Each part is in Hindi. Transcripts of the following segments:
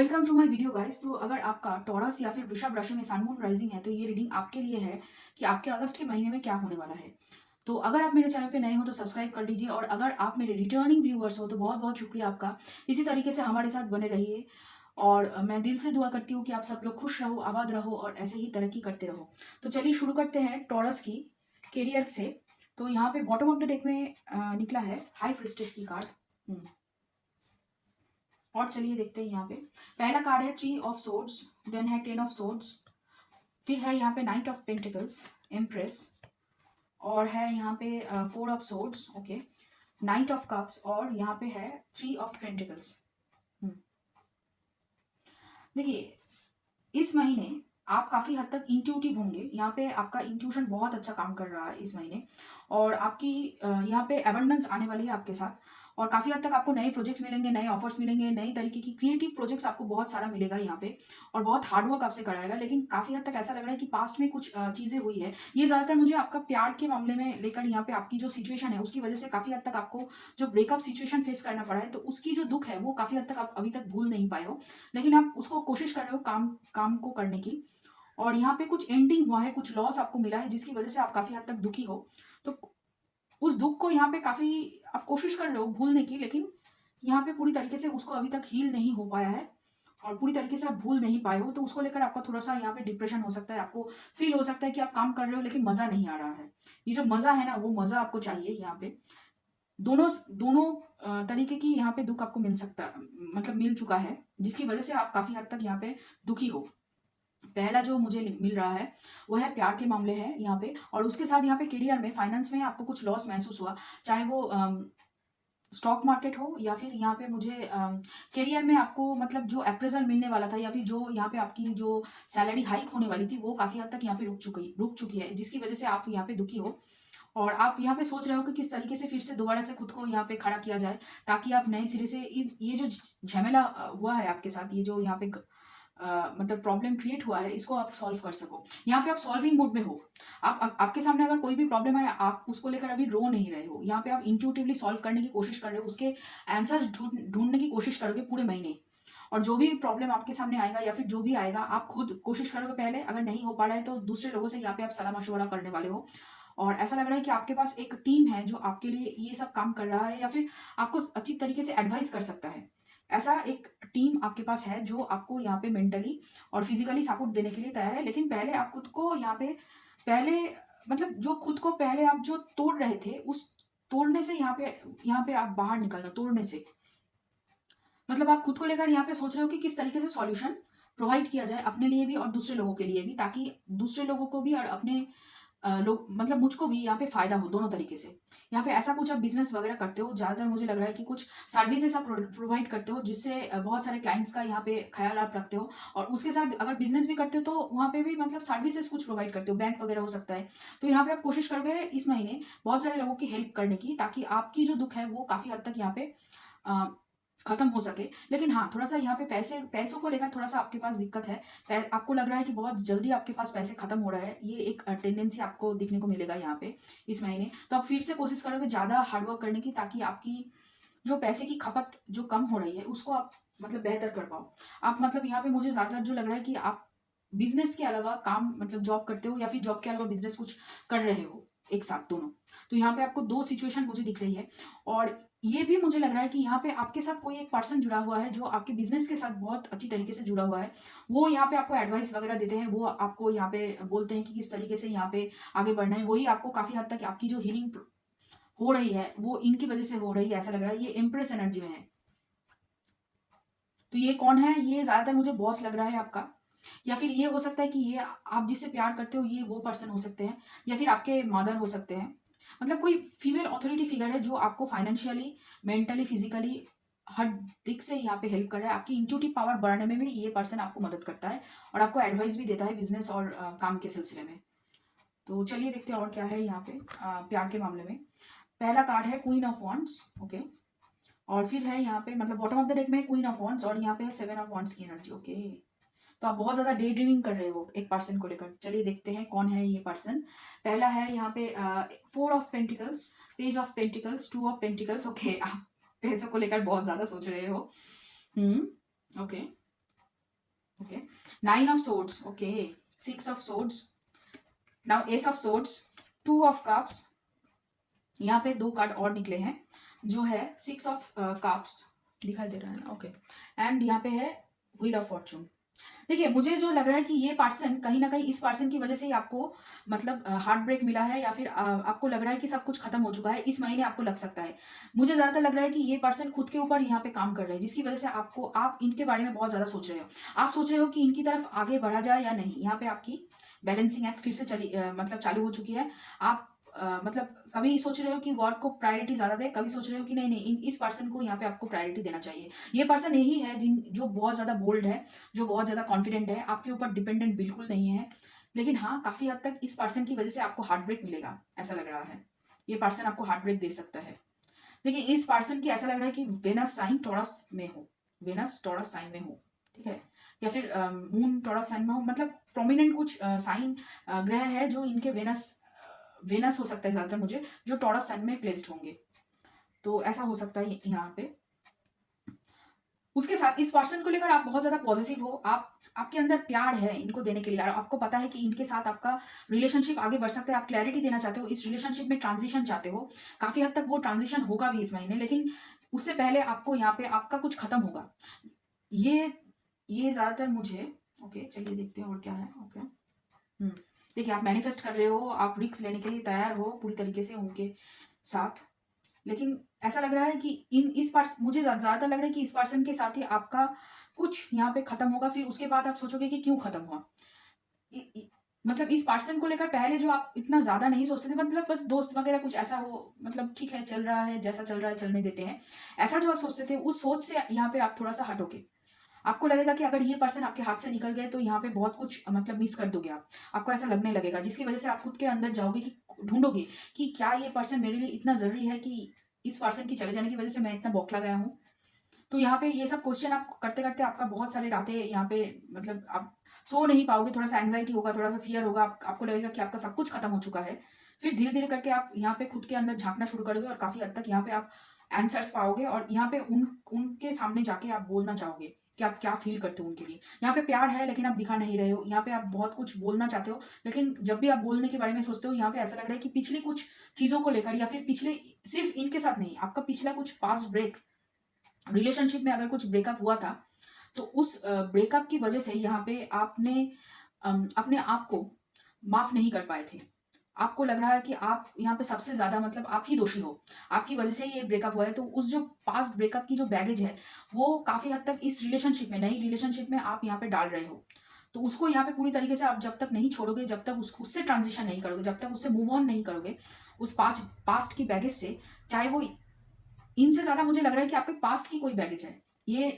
Welcome to my video guys. तो अगर आपका टॉरस या फिर वृषभ राशि में सन मून राइजिंग है तो ये रीडिंग आपके लिए है कि आपके अगस्त के महीने में क्या होने वाला है। तो अगर आप मेरे चैनल पे नए हो तो सब्सक्राइब कर लीजिए, और अगर आप मेरे रिटर्निंग व्यूअर्स हो तो बहुत बहुत शुक्रिया आपका। इसी तरीके से हमारे साथ बने रहिए, और मैं दिल से दुआ करती हूँ कि आप सब लोग खुश रहो, आबाद रहो और ऐसे ही तरक्की करते रहो। तो चलिए शुरू करते हैं टॉरस की कैरियर से। तो यहाँ पे बॉटम ऑफ द डेक में निकला है हाई प्रिस्टेस की कार्ड। और चलिए देखते हैं यहाँ पे। पहला कार्ड है थ्री ऑफ सोर्ड्स, देन है टेन ऑफ सोर्ड्स, फिर है यहाँ पे नाइट ऑफ पेंटिकल्स, एम्प्रेस, और है यहाँ पे four of swords, okay, night of cups, और यहाँ पे है थ्री ऑफ पेंटिकल्स। देखिए, इस महीने आप काफी हद तक इंट्यूटिव होंगे। यहाँ पे आपका इंट्यूशन बहुत अच्छा काम कर रहा है इस महीने, और आपकी यहाँ पे एबंडेंस आने वाली है आपके साथ, और काफी हद तक आपको नए प्रोजेक्ट्स मिलेंगे, नए ऑफर्स मिलेंगे, नई तरीके की क्रिएटिव प्रोजेक्ट्स आपको बहुत सारा मिलेगा यहाँ पे, और बहुत हार्डवर्क आपसे कराएगा। लेकिन काफी हद तक ऐसा लग रहा है कि पास्ट में कुछ चीजें हुई है। ये ज्यादातर मुझे आपका प्यार के मामले में लेकर, यहाँ पे आपकी जो सिचुएशन है उसकी वजह से काफी हद तक आपको जो ब्रेकअप सिचुएशन फेस करना पड़ा है, तो उसकी जो दुख है वो काफी हद तक आप अभी तक भूल नहीं पाए हो, लेकिन आप उसको कोशिश कर रहे हो काम काम को करने की। और यहाँ पे कुछ एंडिंग हुआ है, कुछ लॉस आपको मिला है जिसकी वजह से आप काफी हद तक दुखी हो। तो उस दुख को यहाँ पे काफी आप कोशिश कर रहे हो भूलने की, लेकिन यहाँ पे पूरी तरीके से उसको अभी तक हील नहीं हो पाया है, और पूरी तरीके से आप भूल नहीं पाए हो। तो उसको लेकर आपका थोड़ा सा यहाँ पे डिप्रेशन हो सकता है, आपको फील हो सकता है कि आप काम कर रहे हो लेकिन मजा नहीं आ रहा है। ये जो मजा है ना, वो मजा आपको चाहिए। यहाँ पे दोनों दोनों तरीके की यहाँ पे दुख आपको मिल सकता, मतलब मिल चुका है, जिसकी वजह से आप काफी हद तक यहाँ पे दुखी हो। पहला जो मुझे मिल रहा है वो है प्यार के मामले है यहाँ पे, और उसके साथ यहाँ पे करियर में, फाइनेंस में आपको कुछ लॉस महसूस हुआ, चाहे वो स्टॉक मार्केट हो, या फिर यहाँ पे मुझे करियर में आपको मतलब जो अप्रेजल मिलने वाला था, या फिर जो यहाँ पे आपकी जो सैलरी हाइक होने वाली थी वो काफी हद तक यहाँ पे रुक चुकी है, जिसकी वजह से आप यहाँ पे दुखी हो। और आप यहाँ पे सोच रहे हो कि किस तरीके से फिर से दोबारा से खुद को यहाँ पे खड़ा किया जाए, ताकि आप नए सिरे से ये जो झमेला हुआ है आपके साथ, ये जो यहाँ पे मतलब प्रॉब्लम क्रिएट हुआ है, इसको आप सॉल्व कर सको। यहाँ पे आप सॉल्विंग मोड में हो। आपके सामने अगर कोई भी प्रॉब्लम है, आप उसको लेकर अभी रो नहीं रहे हो, यहाँ पे आप इंट्यूटिवली सॉल्व करने की कोशिश कर रहे हो, उसके आंसर्स ढूंढने की कोशिश करोगे पूरे महीने। और जो भी प्रॉब्लम आपके सामने आएगा या फिर जो भी आएगा, आप खुद कोशिश करोगे पहले, अगर नहीं हो पा रहा है तो दूसरे लोगों से यहाँ पे आप सलाह मशवरा करने वाले हो। और ऐसा लग रहा है कि आपके पास एक टीम है जो आपके लिए ये सब काम कर रहा है, या फिर आपको अच्छी तरीके से एडवाइस कर सकता है। ऐसा एक टीम आपके पास है जो आपको यहाँ पे मेंटली और फिजिकली सपोर्ट देने के लिए तैयार है। लेकिन पहले आप खुद को यहाँ पे, पहले मतलब जो खुद को पहले आप जो तोड़ रहे थे, उस तोड़ने से यहाँ पे आप बाहर निकलना, तोड़ने से मतलब आप खुद को लेकर यहाँ पे सोच रहे हो कि किस तरीके से सॉल्यूशन प्रोवाइड किया जाए अपने लिए भी और दूसरे लोगों के लिए भी, ताकि दूसरे लोगों को भी और अपने लोग मतलब मुझको भी यहाँ पे फायदा हो, दोनों तरीके से। यहाँ पे ऐसा कुछ आप बिजनेस वगैरह करते हो, ज्यादातर मुझे लग रहा है कि कुछ सर्विसेज आप प्रोवाइड करते हो, जिससे बहुत सारे क्लाइंट्स का यहाँ पे ख्याल आप रखते हो। और उसके साथ अगर बिजनेस भी करते हो तो वहाँ पे भी मतलब सर्विसेज कुछ प्रोवाइड करते हो, बैंक वगैरह हो सकता है। तो यहाँ पे आप कोशिश करोगे इस महीने बहुत सारे लोगों की हेल्प करने की, ताकि आपकी जो दुख है वो काफी हद तक यहाँ पे खत्म हो सके। लेकिन हाँ, थोड़ा सा यहाँ पे पैसों को लेकर थोड़ा सा आपके पास दिक्कत है। आपको लग रहा है कि बहुत जल्दी आपके पास पैसे खत्म हो रहा है, ये एक टेंडेंसी आपको दिखने को मिलेगा यहाँ पे इस महीने। तो आप फिर से कोशिश करोगे ज्यादा हार्डवर्क करने की, ताकि आपकी जो पैसे की खपत जो कम हो रही है उसको आप मतलब बेहतर कर पाओ। आप मतलब यहाँ पे मुझे ज्यादातर जो लग रहा है कि आप बिजनेस के अलावा काम मतलब जॉब करते हो, या फिर जॉब के अलावा बिजनेस कुछ कर रहे हो एक साथ दोनों। तो यहाँ पे आपको दो सिचुएशन मुझे दिख रही है, और ये भी मुझे लग रहा है कि यहाँ पे आपके साथ कोई एक पर्सन जुड़ा हुआ है जो आपके बिजनेस के साथ बहुत अच्छी तरीके से जुड़ा हुआ है। वो यहाँ पे आपको एडवाइस वगैरह देते हैं, वो आपको यहाँ पे बोलते हैं कि किस तरीके से यहाँ पे आगे बढ़ना है। वही आपको काफी हद तक आपकी जो हीलिंग हो रही है वो इनकी वजह से हो रही है, ऐसा लग रहा है। ये इम्प्रेस एनर्जी में है। तो ये कौन है? ये ज्यादातर मुझे बॉस लग रहा है आपका, या फिर ये हो सकता है कि ये आप जिससे प्यार करते हो ये वो पर्सन हो सकते हैं, या फिर आपके मदर हो सकते हैं। मतलब कोई फीमेल अथॉरिटी फिगर है जो आपको फाइनेंशियली, मेंटली, फिजिकली हर दिक से यहाँ पे हेल्प कर रहा है। आपकी इंट्यूटिव पावर बढ़ाने में भी ये पर्सन आपको मदद करता है, और आपको एडवाइस भी देता है बिजनेस और काम के सिलसिले में। तो चलिए देखते हैं और क्या है यहाँ पे प्यार के मामले में। पहला कार्ड है क्वीन ऑफ वॉन्ड्स, ओके, और फिर है यहाँ पे मतलब बॉटम ऑफ द डेक में क्वीन ऑफ वॉन्ड्स, और यहाँ पे है सेवन ऑफ वॉन्ड्स की एनर्जी, ओके। तो आप बहुत ज्यादा डे ड्रीमिंग कर रहे हो एक पर्सन को लेकर। चलिए देखते हैं कौन है ये पर्सन। पहला है यहाँ पे four of pentacles, page of pentacles, two of pentacles, okay. आप पैसों को लेकर बहुत ज्यादा सोच रहे हो। Okay. 9 of swords, okay, 6 of swords, now S of swords, 2 of cups, यहाँ पे 2 कार्ड और निकले हैं जो है 6 ऑफ कप्स, दिखाई दे रहा है ना, ओके, एंड यहाँ पे है व्हील ऑफ फॉर्चून। देखिए मुझे जो लग रहा है कि ये पर्सन कहीं ना कहीं, इस पर्सन की वजह से ही आपको मतलब हार्ट ब्रेक मिला है, या फिर आपको लग रहा है कि सब कुछ खत्म हो चुका है, इस महीने आपको लग सकता है। मुझे ज्यादातर लग रहा है कि ये पर्सन खुद के ऊपर यहाँ पे काम कर रहे हैं, जिसकी वजह से आपको, आप इनके बारे में बहुत ज्यादा सोच रहे हो। आप सोच रहे हो कि इनकी तरफ आगे बढ़ा जाए या नहीं। यहाँ पे आपकी बैलेंसिंग एक्ट फिर से मतलब चालू हो चुकी है। आप मतलब कभी सोच रहे हो कि वर्क को प्रायोरिटी ज्यादा दे, कभी सोच रहे हो कि नहीं नहीं इस पर्सन को यहाँ पे आपको प्रायोरिटी देना चाहिए। ये पर्सन यही है जो बहुत ज्यादा बोल्ड है, जो बहुत ज्यादा कॉन्फिडेंट है, आपके ऊपर डिपेंडेंट बिल्कुल नहीं है। लेकिन हाँ, काफी हद तक इस पर्सन की वजह से आपको हार्ट ब्रेक मिलेगा, ऐसा लग रहा है। ये पर्सन आपको हार्ट ब्रेक दे सकता है। देखिए इस पर्सन की ऐसा लग रहा है कि वेनस साइन टॉरस में हो, वेनस टॉरस साइन में हो, ठीक है, या फिर मून टॉरस साइन में हो, मतलब प्रोमिनेंट कुछ साइन ग्रह है जो इनके वेनस हो सकता है ज्यादातर मुझे, जो टॉरस साइन में प्लेस्ड होंगे। तो ऐसा हो सकता है यहाँ पे। उसके साथ इस पर्सन को लेकर आप बहुत ज्यादा पॉजिटिव हो, आपके अंदर प्यार है इनको देने के लिए, और आपको पता है कि इनके साथ आपका रिलेशनशिप आगे बढ़ सकता है। आप क्लैरिटी देना चाहते हो, इस रिलेशनशिप में ट्रांजिशन चाहते हो। काफी हद तक वो ट्रांजिशन होगा भी इस महीने, लेकिन उससे पहले आपको यहाँ पे आपका कुछ खत्म होगा। ये ये ज्यादातर मुझे, ओके चलिए देखते हैं और क्या है। ओके, देखिए आप मैनिफेस्ट कर रहे हो, आप रिस्क लेने के लिए तैयार हो पूरी तरीके से उनके साथ, लेकिन ऐसा लग रहा है कि मुझे ज्यादातर लग रहा है कि इस पर्सन के साथ ही आपका कुछ यहाँ पे खत्म होगा, फिर उसके बाद आप सोचोगे कि क्यों खत्म हुआ। मतलब इस पर्सन को लेकर पहले जो आप इतना ज्यादा नहीं सोचते थे, मतलब बस दोस्त वगैरह कुछ ऐसा हो, मतलब ठीक है चल रहा है, जैसा चल रहा है चलने देते हैं, ऐसा जो आप सोचते थे, उस सोच से यहाँ पे आप थोड़ा सा हटोगे। आपको लगेगा कि अगर ये पर्सन आपके हाथ से निकल गए तो यहाँ पे बहुत कुछ मतलब मिस कर दोगे आप, आपको ऐसा लगने लगेगा, जिसकी वजह से आप खुद के अंदर जाओगे कि ढूंढोगे कि क्या ये पर्सन मेरे लिए इतना जरूरी है कि इस पर्सन की चले जाने की वजह से मैं इतना बौखला गया हूँ। तो यहाँ पे ये सब क्वेश्चन आप करते करते आपका बहुत सारे रातें यहाँ पे, मतलब आप सो नहीं पाओगे, थोड़ा सा एंग्जाइटी होगा, थोड़ा सा फियर होगा, आपको लगेगा कि आपका सब कुछ खत्म हो चुका है। फिर धीरे धीरे करके आप यहाँ पे खुद के अंदर झांकना शुरू करोगे, और काफी हद तक यहाँ पे आप आंसर्स पाओगे, और यहाँ पे उनके सामने जाके आप बोलना चाहोगे कि आप क्या फील करते हो उनके लिए। यहाँ पे प्यार है लेकिन आप दिखा नहीं रहे हो, यहाँ पे आप बहुत कुछ बोलना चाहते हो, लेकिन जब भी आप बोलने के बारे में सोचते हो, यहाँ पे ऐसा लग रहा है कि पिछली कुछ चीजों को लेकर, या फिर पिछले, सिर्फ इनके साथ नहीं, आपका पिछला कुछ पास्ट ब्रेक, रिलेशनशिप में अगर कुछ ब्रेकअप हुआ था, तो उस ब्रेकअप की वजह से यहाँ पे आपने अपने आप को माफ नहीं कर पाए थे। आपको लग रहा है कि आप यहाँ पे सबसे ज्यादा, मतलब आप ही दोषी हो, आपकी वजह से ये ब्रेकअप हुआ है। तो उस जो पास्ट ब्रेकअप की जो बैगेज है, वो काफी हद तक इस रिलेशनशिप में, नई रिलेशनशिप में आप यहाँ पे डाल रहे हो। तो उसको यहाँ पे पूरी तरीके से आप जब तक नहीं छोड़ोगे, जब तक उससे ट्रांजिशन नहीं करोगे, जब तक उससे मूव ऑन नहीं करोगे उस पास्ट की बैगेज से, चाहे वो इनसे ज्यादा मुझे लग रहा है कि आपके पास्ट की कोई बैगेज है ये।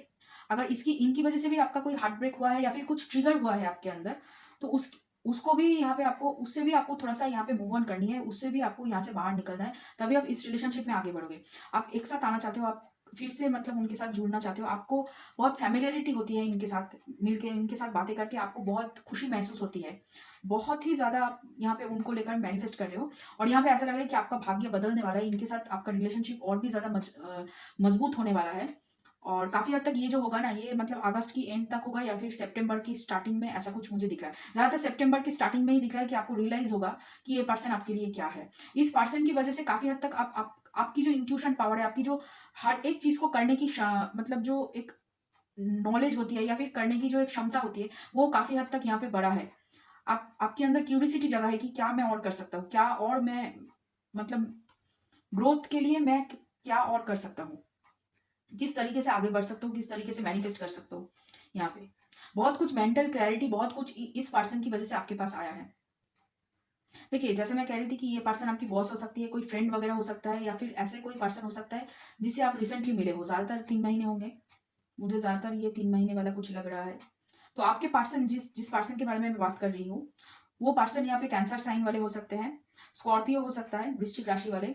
अगर इनकी वजह से भी आपका कोई हार्ट ब्रेक हुआ है, या फिर कुछ ट्रिगर हुआ है आपके अंदर, तो उसको भी यहाँ पे आपको, उससे भी आपको थोड़ा सा यहाँ पे मूव ऑन करनी है, उससे भी आपको यहाँ से बाहर निकलना है, तभी आप इस रिलेशनशिप में आगे बढ़ोगे। आप एक साथ आना चाहते हो, आप फिर से मतलब उनके साथ जुड़ना चाहते हो, आपको बहुत फैमिलियरिटी होती है इनके साथ मिलके, इनके साथ बातें करके आपको बहुत खुशी महसूस होती है, बहुत ही ज्यादा आप यहाँ पे उनको लेकर मैनिफेस्ट कर रहे हो। और यहाँ पे ऐसा लग रहा है कि आपका भाग्य बदलने वाला है, इनके साथ आपका रिलेशनशिप और भी ज्यादा मजबूत होने वाला है। और काफी हद तक ये जो होगा ना, ये मतलब अगस्त की एंड तक होगा, या फिर सितंबर की स्टार्टिंग में, ऐसा कुछ मुझे दिख रहा है। ज्यादातर सितंबर की स्टार्टिंग में ही दिख रहा है कि आपको रियलाइज होगा कि ये पर्सन आपके लिए क्या है। इस पर्सन की वजह से काफी हद तक आपकी जो इंट्यूशन पावर है, आपकी जो हर एक चीज को करने की मतलब जो एक नॉलेज होती है, या फिर करने की जो एक क्षमता होती है, वो काफी हद तक यहाँ पे बड़ा है। आपके अंदर क्यूरियोसिटी जगह है कि क्या मैं और कर सकता हूँ, क्या और मैं मतलब ग्रोथ के लिए मैं क्या और कर सकता हूँ, किस तरीके से आगे बढ़ सकता हूँ, किस तरीके से मैनिफेस्ट कर सकता हूँ। यहाँ पे बहुत कुछ मेंटल क्लैरिटी, बहुत कुछ इस पर्सन की वजह से आपके पास आया है। देखिए जैसे मैं कह रही थी कि ये पर्सन आपकी बॉस हो सकती है, कोई फ्रेंड वगैरह हो सकता है, या फिर ऐसे कोई पर्सन हो सकता है जिससे आप रिसेंटली मिले हो। ज्यादातर 3 महीने होंगे, मुझे ज्यादातर ये 3 महीने वाला कुछ लग रहा है। तो आपके पर्सन, जिस पर्सन के बारे में मैं बात कर रही हूँ, वो पर्सन यहाँ पे कैंसर साइन वाले हो सकते हैं, स्कॉर्पियो हो सकता है, वृश्चिक राशि वाले,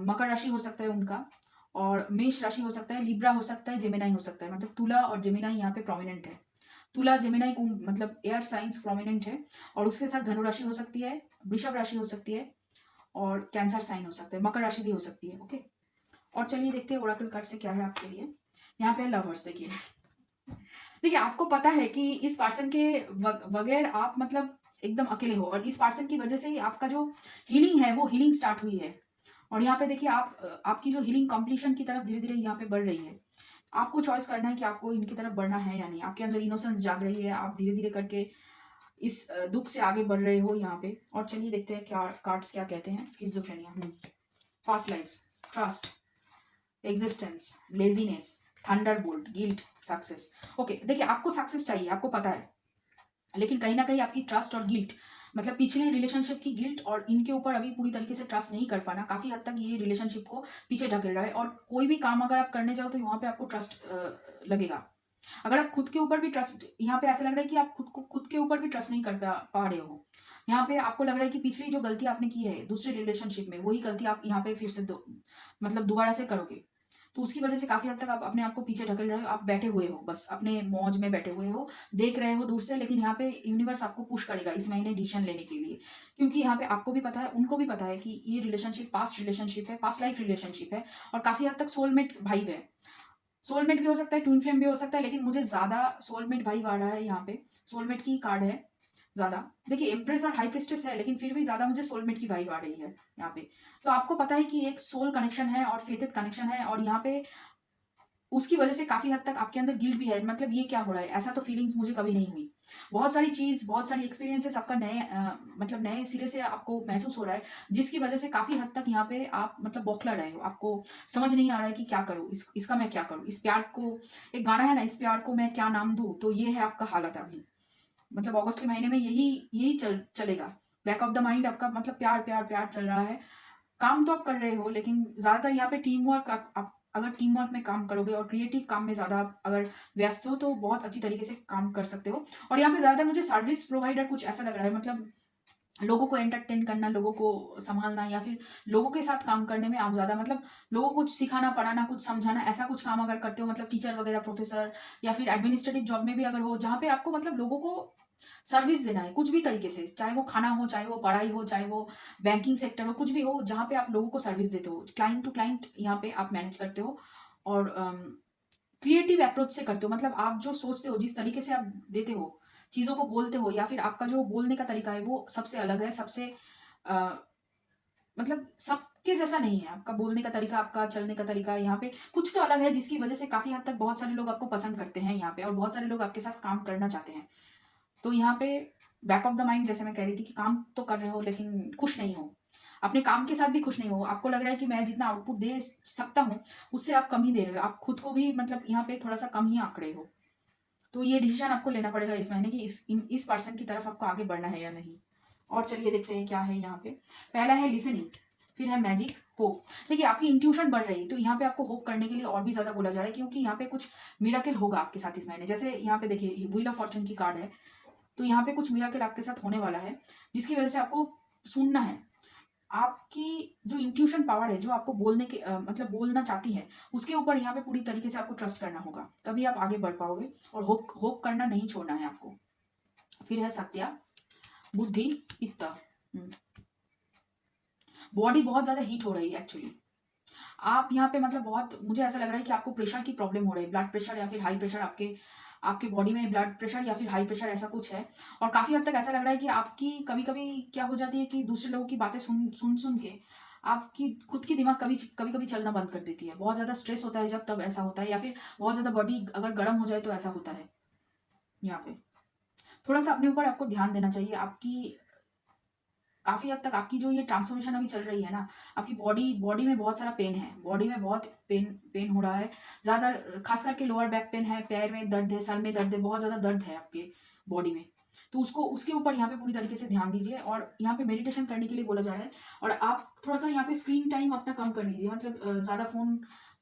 मकर राशि हो सकता है उनका, और मेष राशि हो सकता है, लिब्रा हो सकता है, जेमिनाई हो सकता है, मतलब तुला और जेमिनाई यहाँ पे प्रोमिनेंट है। तुला जेमिनाई को मतलब एयर साइंस प्रोमिनेंट है, और उसके साथ धनु राशि हो सकती है, वृषभ राशि हो सकती है, और कैंसर साइन हो सकता है, मकर राशि भी हो सकती है। ओके, और चलिए देखते हैं ओरेकल कार्ड से क्या है आपके लिए। यहाँ पे लवर्स देखिए, देखिए, आपको पता है कि इस पर्सन के बगैर आप मतलब एकदम अकेले हो, और इस पर्सन की वजह से ही आपका जो हीलिंग है वो हीलिंग स्टार्ट हुई है। और यहाँ पे देखिए, आपकी जो हीलिंग कंप्लीशन की तरफ धीरे धीरे यहाँ पे बढ़ रही है। आपको चॉइस करना है कि आपको इनकी तरफ बढ़ना है या नहीं। आपके अंदर इनोसेंस जाग रही है, आप धीरे धीरे करके इस दुख से आगे बढ़ रहे हो यहाँ पे। और चलिए देखते हैं क्या कार्ड्स क्या कहते हैं। Schizophrenia, past lifes, trust, existence, laziness, thunderbolt, guilt, success. Okay, देखिए आपको सक्सेस चाहिए, आपको पता है, लेकिन कहीं ना कहीं आपकी ट्रस्ट और गिल्ट, मतलब पिछले रिलेशनशिप की गिल्ट और इनके ऊपर अभी पूरी तरीके से ट्रस्ट नहीं कर पाना, काफी हद तक ये रिलेशनशिप को पीछे ढकेल रहा है। और कोई भी काम अगर आप करने जाओ तो वहां पे आपको ट्रस्ट लगेगा। अगर आप खुद के ऊपर भी ट्रस्ट, यहाँ पे ऐसा लग रहा है कि आप खुद के ऊपर भी ट्रस्ट नहीं कर पा रहे हो। यहाँ पे आपको लग रहा है कि पिछली जो गलती आपने की है दूसरे रिलेशनशिप में, वही गलती आप यहाँ पे फिर से मतलब दोबारा से करोगे। तो उसकी वजह से काफी हद तक आप अपने आप को पीछे ढकेल रहे हो। आप बैठे हुए हो, बस अपने मौज में बैठे हुए हो, देख रहे हो दूर से। लेकिन यहाँ पे यूनिवर्स आपको पुश करेगा इस महीने डिसीजन लेने के लिए, क्योंकि यहाँ पे आपको भी पता है, उनको भी पता है कि ये रिलेशनशिप है, पास्ट लाइफ रिलेशनशिप है, और काफी हद तक सोलमेट वाइब है। सोलमेट भी हो सकता है, ट्विन फ्लेम भी हो सकता है, लेकिन मुझे ज्यादा सोलमेट वाइब आ रहा है यहाँ पे। सोलमेट की कार्ड है ज्यादा। देखिए, एम्प्रेस और हाई प्रिस्टेस है, लेकिन फिर भी ज्यादा मुझे सोलमेट की वाइब आ रही है यहाँ पे। तो आपको पता है कि एक सोल कनेक्शन है और फेथेड कनेक्शन है, और यहाँ पे उसकी वजह से काफी हद तक आपके अंदर गिल्ट भी है। मतलब ये क्या हो रहा है, ऐसा तो फीलिंग्स मुझे कभी नहीं हुई। बहुत सारी चीज, बहुत सारी एक्सपीरियंसेस आपका नए मतलब नए सिरे से आपको महसूस हो रहा है, जिसकी वजह से काफी हद तक यहाँ पे आप मतलब बौखला रहे हो। आपको समझ नहीं आ रहा है कि क्या करूँ, इसका मैं क्या करूँ, इस प्यार को, एक गाना है ना, इस प्यार को मैं क्या नाम दूं। तो ये है आपका हालत अभी, मतलब अगस्त के महीने में यही यही चलेगा। बैक ऑफ द माइंड आपका मतलब प्यार प्यार प्यार चल रहा है। काम तो आप कर रहे हो, लेकिन ज्यादातर यहाँ पे टीम वर्क, आप अगर टीम वर्क में काम करोगे और क्रिएटिव काम में ज्यादा आप अगर व्यस्त हो तो बहुत अच्छी तरीके से काम कर सकते हो। और यहाँ पे ज्यादातर मुझे सर्विस प्रोवाइडर कुछ ऐसा लग रहा है, मतलब लोगों को एंटरटेन करना, लोगों को संभालना, या फिर लोगों के साथ काम करने में आप ज्यादा मतलब लोगों को कुछ सिखाना, पढ़ाना, कुछ समझाना, ऐसा कुछ काम अगर करते हो, मतलब टीचर वगैरह, प्रोफेसर, या फिर एडमिनिस्ट्रेटिव जॉब में भी अगर हो, जहाँ पे आपको मतलब लोगों को सर्विस देना है कुछ भी तरीके से, चाहे वो खाना हो, चाहे वो पढ़ाई हो, चाहे वो बैंकिंग सेक्टर हो, कुछ भी हो, जहाँ पे आप लोगों को सर्विस देते हो, क्लाइंट टू क्लाइंट यहाँ पे आप मैनेज करते हो। और क्रिएटिव अप्रोच से करते हो, मतलब आप जो सोचते हो, जिस तरीके से आप देते हो, चीजों को बोलते हो, या फिर आपका जो बोलने का तरीका है वो सबसे अलग है, सबसे अ, मतलब सबके जैसा नहीं है। आपका बोलने का तरीका, आपका चलने का तरीका यहाँ पे कुछ तो अलग है, जिसकी वजह से काफी हद तक बहुत सारे लोग आपको पसंद करते हैं यहाँ पे, और बहुत सारे लोग आपके साथ काम करना चाहते हैं। तो यहाँ पे बैक ऑफ द माइंड, जैसे मैं कह रही थी कि काम तो कर रहे हो लेकिन खुश नहीं हो, अपने काम के साथ भी खुश नहीं हो। आपको लग रहा है कि मैं जितना आउटपुट दे सकता हूँ उससे आप कम ही दे रहे हो, आप खुद को भी मतलब यहाँ पे थोड़ा सा कम ही आंक रहे हो। तो ये डिसीजन आपको लेना पड़ेगा इस महीने कि इस पर्सन की तरफ आपको आगे बढ़ना है या नहीं। और चलिए देखते हैं क्या है यहाँ पे। पहला है लिसनिंग, फिर है मैजिक, होप। देखिए, आपकी इंट्यूशन बढ़ रही है, तो यहाँ पे आपको होप करने के लिए और भी ज्यादा बोला जा रहा है, क्योंकि यहाँ पे कुछ मिराकल होगा आपके साथ इस महीने। जैसे यहाँ पे देखिए, व्हील ऑफ फॉर्चून की कार्ड है, तो यहाँ पे कुछ मिराकल आपके साथ होने वाला है, जिसकी वजह से आपको सुनना है। आपकी जो इंट्यूशन पावर है, जो आपको बोलने के मतलब बोलना चाहती है, उसके ऊपर यहाँ पे पूरी तरीके से आपको ट्रस्ट करना होगा, तभी आप आगे बढ़ पाओगे। और होप होप करना नहीं छोड़ना है आपको। फिर है सत्या, बुद्धि, पित्त। बॉडी बहुत ज्यादा हीट हो रही है एक्चुअली। आप यहाँ पे मतलब बहुत, मुझे ऐसा लग रहा है कि आपको प्रेशर की प्रॉब्लम हो रही है, ब्लड प्रेशर या फिर हाई प्रेशर, आपके आपके बॉडी में ब्लड प्रेशर या फिर हाई प्रेशर ऐसा कुछ है। और काफी हद तक ऐसा लग रहा है कि आपकी कभी कभी क्या हो जाती है कि दूसरे लोगों की बातें सुन सुन सुन के आपकी खुद की दिमाग कभी कभी कभी चलना बंद कर देती है। बहुत ज्यादा स्ट्रेस होता है जब तब ऐसा होता है, या फिर बहुत ज्यादा बॉडी अगर गर्म हो जाए तो ऐसा होता है। यहाँ पे थोड़ा सा अपने ऊपर आपको ध्यान देना चाहिए। आपकी काफी हद तक आपकी जो ये ट्रांसफॉर्मेशन अभी चल रही है ना, आपकी बॉडी बॉडी में बहुत सारा पेन है, बॉडी में बहुत पेन पेन हो रहा है ज्यादा। खास करके लोअर बैक पेन है, पैर में दर्द है, सर में दर्द है, बहुत ज्यादा दर्द है आपके बॉडी में। तो उसको उसके ऊपर यहाँ पे पूरी तरीके से ध्यान दीजिए, और यहाँ पे मेडिटेशन करने के लिए बोला जा रहा है। और आप थोड़ा सा यहाँ पे स्क्रीन टाइम अपना कम कर लीजिए, मतलब ज्यादा फोन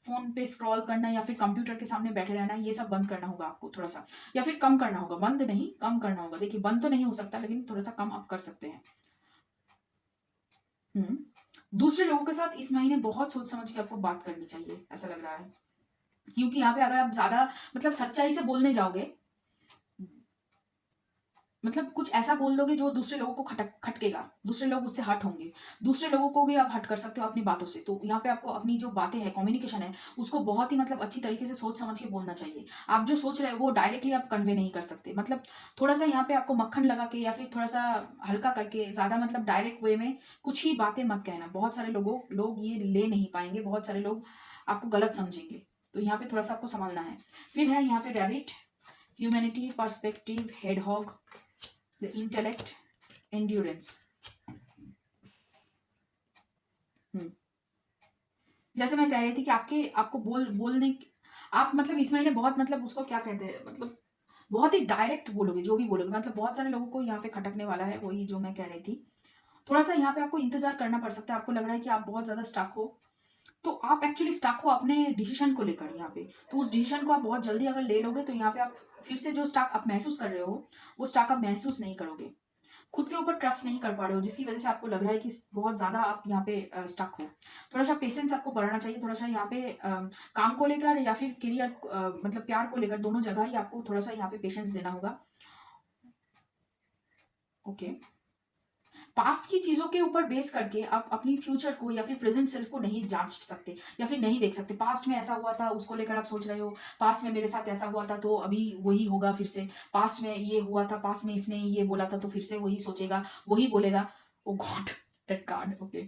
फोन पे स्क्रॉल करना या फिर कंप्यूटर के सामने बैठे रहना, ये सब बंद करना होगा आपको थोड़ा सा, या फिर कम करना होगा, बंद नहीं कम करना होगा। देखिए, बंद तो नहीं हो सकता, लेकिन थोड़ा सा कम आप कर सकते हैं। हम्म। दूसरे लोगों के साथ इस महीने बहुत सोच समझ के आपको बात करनी चाहिए, ऐसा लग रहा है, क्योंकि यहाँ पे अगर आप ज्यादा मतलब सच्चाई से बोलने जाओगे, मतलब कुछ ऐसा बोल दोगे जो दूसरे लोगों को खटकेगा, दूसरे लोग उससे हर्ट होंगे, दूसरे लोगों को भी आप हर्ट कर सकते हो अपनी बातों से। तो यहाँ पे आपको अपनी जो बातें हैं, कम्युनिकेशन है, उसको बहुत ही मतलब अच्छी तरीके से सोच समझ के बोलना चाहिए। आप जो सोच रहे हो वो डायरेक्टली आप कन्वे नहीं कर सकते, मतलब थोड़ा सा यहाँ पे आपको मक्खन लगा के या फिर थोड़ा सा हल्का करके, ज़्यादा मतलब डायरेक्ट वे में कुछ ही बातें मत कहना। बहुत सारे लोग ये ले नहीं पाएंगे, बहुत सारे लोग आपको गलत समझेंगे। तो यहाँ पे थोड़ा सा आपको संभालना है। फिर है यहाँ पे rabbit, humanity, perspective, hedgehog, the intellect, endurance. जैसे मैं कह रही थी कि आपको बोलने, आप मतलब इस महीने बहुत मतलब उसको क्या कहते हैं, मतलब बहुत ही डायरेक्ट बोलोगे जो भी बोलोगे, मतलब बहुत सारे लोगों को यहाँ पे खटकने वाला है, वही जो मैं कह रही थी। थोड़ा सा यहाँ पे आपको इंतजार करना पड़ सकता है। आपको लग रहा है कि आप बहुत ज्यादा स्टक हो, तो आप एक्चुअली स्टक हो अपने डिसीजन को लेकर यहाँ पे। तो उस डिसीजन को आप बहुत जल्दी अगर ले लोगे तो यहाँ पे आप फिर से जो स्टक आप महसूस कर रहे हो, वो स्टक आप महसूस नहीं करोगे। खुद के ऊपर ट्रस्ट नहीं कर पा रहे हो, जिसकी वजह से आपको लग रहा है कि बहुत ज्यादा आप यहाँ पे स्टक हो। थोड़ा सा पेशेंस आपको बढ़ाना चाहिए, थोड़ा सा यहाँ पे काम को लेकर या फिर करियर मतलब प्यार को लेकर, दोनों जगह ही आपको थोड़ा सा यहाँ पे पेशेंस देना होगा। ओके। पास्ट की चीजों के ऊपर बेस करके आप अपनी फ्यूचर को या फिर प्रेजेंट सेल्फ को नहीं जांच सकते या फिर नहीं देख सकते। पास्ट में ऐसा हुआ था, उसको लेकर आप सोच रहे हो, पास्ट में मेरे साथ ऐसा हुआ था तो अभी वही होगा फिर से, पास्ट में ये हुआ था, पास्ट में इसने ये बोला था तो फिर से वही सोचेगा, वही बोलेगा। ओ गॉड, दैट कार्ड। ओके।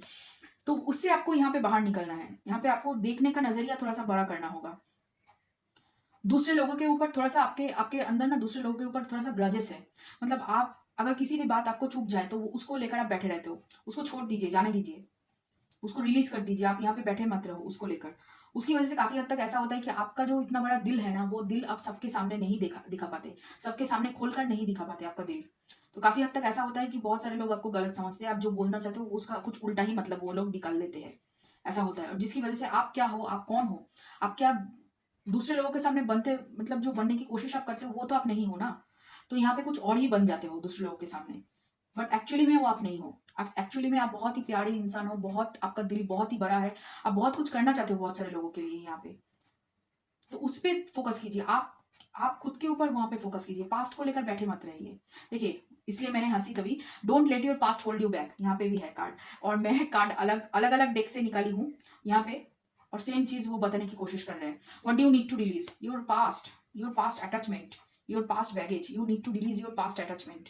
तो उससे आपको यहाँ पे बाहर निकलना है। यहाँ पे आपको देखने का नजरिया थोड़ा सा बड़ा करना होगा। दूसरे लोगों के ऊपर थोड़ा सा आपके आपके अंदर ना दूसरे लोगों के ऊपर थोड़ा सा ग्रजेस है। मतलब आप अगर किसी भी बात आपको चुप जाए तो उसको लेकर आप बैठे रहते हो। उसको छोड़ दीजिए, जाने दीजिए, उसको रिलीज कर दीजिए। आप यहाँ पे बैठे मत रहो उसको लेकर। उसकी वजह से काफी हद तक ऐसा होता है कि आपका जो इतना बड़ा दिल है ना, वो दिल आप सबके सामने नहीं दिखा पाते, सबके सामने खोलकर नहीं दिखा पाते आपका दिल। तो काफी हद तक ऐसा होता है कि बहुत सारे लोग आपको गलत समझते हैं, आप जो बोलना चाहते हो उसका कुछ उल्टा ही मतलब वो लोग निकाल देते हैं। ऐसा होता है, और जिसकी वजह से आप क्या हो, आप कौन हो, आप क्या दूसरे लोगों के सामने बनते, मतलब जो बनने की कोशिश आप करते हो वो तो आप नहीं हो ना। तो यहाँ पे कुछ और ही बन जाते हो दूसरे लोगों के सामने, बट एक्चुअली में वो आप नहीं हो। आप एक्चुअली में आप बहुत ही प्यारे इंसान हो, बहुत आपका दिल बहुत ही बड़ा है, आप बहुत कुछ करना चाहते हो बहुत सारे लोगों के लिए यहाँ पे। तो उस पर फोकस कीजिए। आप खुद के ऊपर वहां पे फोकस कीजिए, पास्ट को लेकर बैठे मत रहिए। देखिए, इसलिए मैंने हंसी तभी, don't let your past hold you back, यहाँ पे भी है कार्ड, और मैं कार्ड अलग अलग अलग डेक से निकाली हूँ यहाँ पे, और सेम चीज वो बताने की कोशिश कर रहे हैं। What do you need to release? Your past attachment, your past baggage, you need to release your past attachment.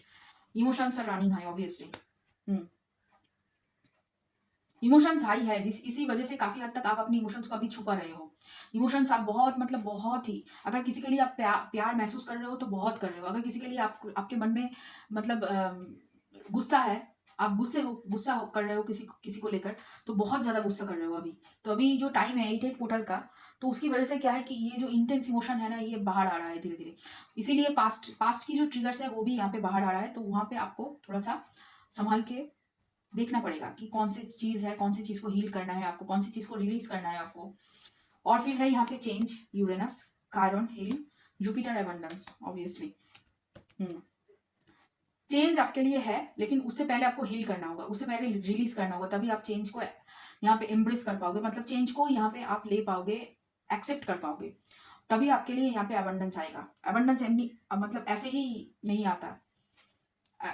Emotions are running high obviously. Emotions high है, जिस इसी वजह से काफी हद तक आप अपनी इमोशंस को अभी छुपा रहे हो। इमोशंस आप बहुत मतलब बहुत ही, अगर किसी के लिए आप प्यार महसूस कर रहे हो तो बहुत कर रहे हो। अगर किसी के लिए आपके मन में मतलब गुस्सा है, आप कर रहे हो किसी को लेकर, तो बहुत ज्यादा गुस्सा कर रहे हो अभी। तो अभी जो टाइम है 88 पोर्टल का, तो उसकी वजह से क्या है कि ये जो इंटेंस इमोशन है ना, ये बाहर आ रहा है धीरे धीरे। इसीलिए पास्ट की जो ट्रिगर्स है वो भी यहाँ पे बाहर आ रहा है। तो वहां पे आपको थोड़ा सा संभाल के देखना पड़ेगा कि कौन सी चीज है, कौन सी चीज को हील करना है आपको, कौन सी चीज को रिलीज करना है आपको। और फिर है यहाँ पे change, Uranus, Chiron, heal, Jupiter, abundance obviously. Change आपके लिए है, लेकिन उससे पहले आपको हील करना होगा, उससे पहले रिलीज करना होगा, तभी आप चेंज को यहाँ पे एम्ब्रेस कर पाओगे, मतलब चेंज को यहाँ पे आप ले पाओगे, एक्सेप्ट कर पाओगे। तभी आपके लिए यहाँ पे एबंडेंस आएगा। एबंडेंस मतलब ऐसे ही नहीं आता।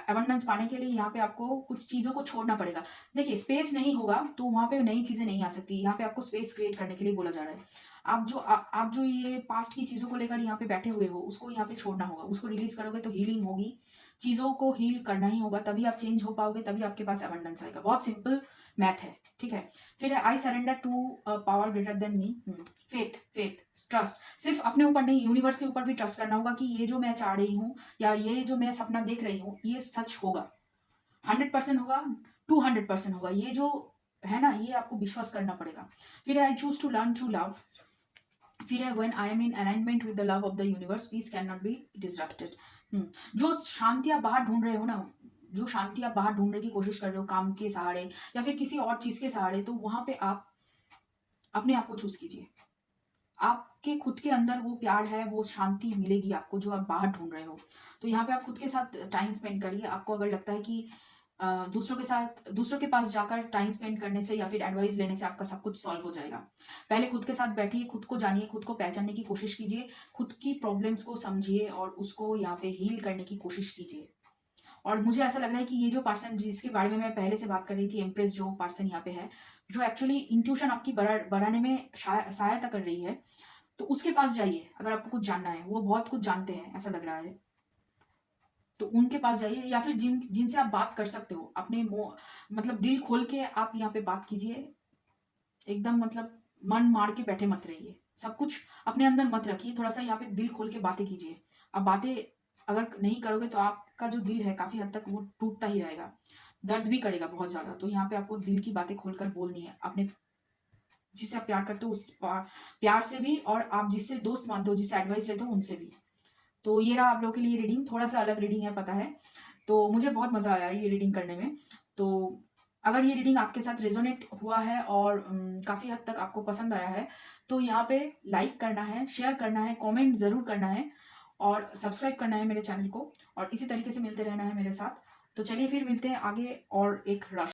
एबंडेंस पाने के लिए यहाँ पे आपको कुछ चीजों को छोड़ना पड़ेगा। देखिए, स्पेस नहीं होगा तो वहां पे नई चीजें नहीं आ सकती। यहाँ पे आपको स्पेस क्रिएट करने के लिए बोला जा रहा है। आप जो ये पास्ट की चीजों को लेकर यहाँ पे बैठे हुए हो, उसको यहाँ पे छोड़ना होगा। उसको रिलीज करोगे तो हीलिंग होगी, चीजों को हील करना ही होगा, तभी आप चेंज हो पाओगे, तभी आपके पास एबंडेंस आएगा। बहुत सिंपल मैथ है, ठीक है। फिर है I surrender to power greater than me, faith, trust. सिर्फ अपने ऊपर नहीं, यूनिवर्स के ऊपर भी ट्रस्ट करना होगा कि ये जो मैं चाह रही हूँ या ये जो मैं सपना देख रही हूँ, ये सच होगा, 100% होगा, 200% होगा। ये जो है ना, ये आपको विश्वास करना पड़ेगा। फिर I choose to learn through love. फिर है when I am in alignment with the love of the universe, peace can not be disrupted. जो शांति आप बाहर ढूंढ रहे हो ना, जो शांति आप बाहर ढूंढने की कोशिश कर रहे हो काम के सहारे या फिर किसी और चीज के सहारे, तो वहां पे आप अपने आप को चूज कीजिए। आपके खुद के अंदर वो प्यार है, वो शांति मिलेगी आपको जो आप बाहर ढूंढ रहे हो। तो यहाँ पे आप खुद के साथ टाइम स्पेंड करिए। आपको अगर लगता है कि दूसरों के पास जाकर टाइम स्पेंड करने से या फिर एडवाइस लेने से आपका सब कुछ सॉल्व हो जाएगा, पहले खुद के साथ बैठिए, खुद को जानिए, खुद को पहचानने की कोशिश कीजिए, खुद की प्रॉब्लम्स को समझिए और उसको यहाँ पे हील करने की कोशिश कीजिए। और मुझे ऐसा लग रहा है कि ये जो पर्सन जिसके बारे में मैं पहले से बात कर रही थी, एम्प्रेस जो पर्सन यहाँ पे है, जो एक्चुअली इंट्यूशन आपकी बढ़ाने में सहायता कर रही है, तो उसके पास जाइए अगर आपको कुछ जानना है। वो बहुत कुछ जानते हैं ऐसा लग रहा है, तो उनके पास जाइए, या फिर जिनसे आप बात कर सकते हो अपने मतलब दिल खोल के आप यहाँ पे बात कीजिए। एकदम मतलब मन मार के बैठे मत रहिए, सब कुछ अपने अंदर मत रखिए, थोड़ा सा यहाँ पे दिल खोल के बातें कीजिए। अब बातें अगर नहीं करोगे तो आपका जो दिल है काफी हद तक वो टूटता ही रहेगा, दर्द भी करेगा बहुत ज्यादा। तो यहाँ पे आपको दिल की बातें खोलकर बोलनी है अपने, जिससे आप प्यार करते हो उस प्यार से भी, और आप जिससे दोस्त मानते हो, जिससे एडवाइस लेते हो उनसे भी। तो ये रहा आप लोगों के लिए रीडिंग, थोड़ा सा अलग रीडिंग है पता है, तो मुझे बहुत मजा आया ये रीडिंग करने में। तो अगर ये रीडिंग आपके साथ रेजोनेट हुआ है और काफी हद तक आपको पसंद आया है, तो यहाँ पे लाइक करना है, शेयर करना है, कमेंट जरूर करना है, और सब्सक्राइब करना है मेरे चैनल को, और इसी तरीके से मिलते रहना है मेरे साथ। तो चलिए फिर मिलते हैं आगे और एक राशि